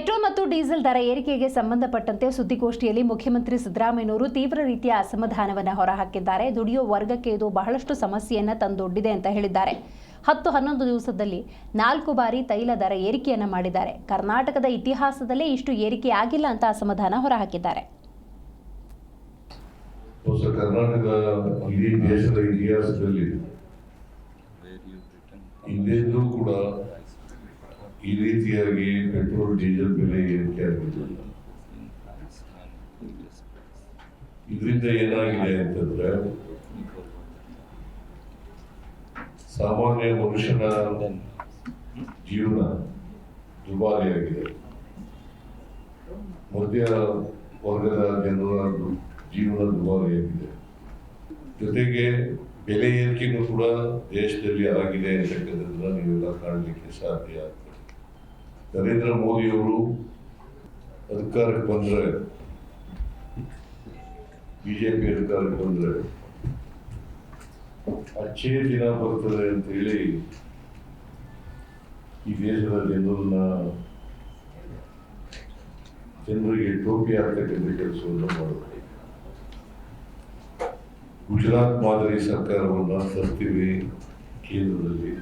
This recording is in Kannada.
ಪೆಟ್ರೋಲ್ ಮತ್ತು ಡೀಸೆಲ್ ದರ ಏರಿಕೆಗೆ ಸಂಬಂಧಪಟ್ಟಂತೆ ಸುದ್ದಿಗೋಷ್ಠಿಯಲ್ಲಿ ಮುಖ್ಯಮಂತ್ರಿ ಸಿದ್ದರಾಮಯ್ಯನವರು ತೀವ್ರ ರೀತಿಯ ಅಸಮಾಧಾನವನ್ನು ಹೊರಹಾಕಿದ್ದಾರೆ. ದುಡಿಯುವ ವರ್ಗಕ್ಕೆ ಇದು ಬಹಳಷ್ಟು ಸಮಸ್ಯೆಯನ್ನು ತಂದೊಡ್ಡಿದೆ ಅಂತ ಹೇಳಿದ್ದಾರೆ. 10-11 ದಿವಸದಲ್ಲಿ 4 ಬಾರಿ ತೈಲ ದರ ಏರಿಕೆಯನ್ನು ಮಾಡಿದ್ದಾರೆ. ಕರ್ನಾಟಕದ ಇತಿಹಾಸದಲ್ಲೇ ಇಷ್ಟು ಏರಿಕೆ ಆಗಿಲ್ಲ ಅಂತ ಅಸಮಾಧಾನ ಹೊರಹಾಕಿದ್ದಾರೆ. ಕರ್ನಾಟಕ ಇಡೀ ದೇಶದ ಇತಿಹಾಸದಲ್ಲಿ ಹಿಂದೆಂದೂ ಕೂಡ ಈ ರೀತಿಯಾಗಿ ಪೆಟ್ರೋಲ್ ಡೀಸೆಲ್ ಬೆಲೆ ಏರಿಕೆ ಆಗಿರಲಿಲ್ಲ. ಇದರಿಂದ ಏನಾಗಿದೆ ಅಂತಂದ್ರೆ ಸಾಮಾನ್ಯ ಮನುಷ್ಯನ ಜೀವನ ದುಬಾರಿಯಾಗಿದೆ. ಮಧ್ಯ ವರ್ಗದ ಜನರ ಜೀವನ ದುಬಾರಿಯಾಗಿದೆ. ಜೊತೆಗೆ ಬೆಲೆ ಏರಿಕೆನೂ ಕೂಡ ದೇಶದಲ್ಲಿ ಆಗಿದೆ ಅಂತಕ್ಕಂಥದ್ದನ್ನ ನೀವೆಲ್ಲ ಕಾಣಲಿಕ್ಕೆ ಸಾಧ್ಯ ಆಗ್ತದೆ. ನರೇಂದ್ರ ಮೋದಿಯವರು ಅಧಿಕಾರಕ್ಕೆ ಬಂದರೆ, ಬಿಜೆಪಿ ಅಧಿಕಾರಕ್ಕೆ ಬಂದರೆ ಅಚ್ಚೇ ದಿನ ಬರ್ತದೆ ಅಂತೇಳಿ ಈ ದೇಶದ ಜನರಿಗೆ ಟೋಪಿ ಹಾಕ್ತಕ್ಕಂಥ ಕೆಲಸವನ್ನು ಮಾಡಬೇಕು. ಗುಜರಾತ್ ಮಾದರಿ ಸರ್ಕಾರವನ್ನು ತರ್ತೀವಿ ಕೇಂದ್ರದಲ್ಲಿ.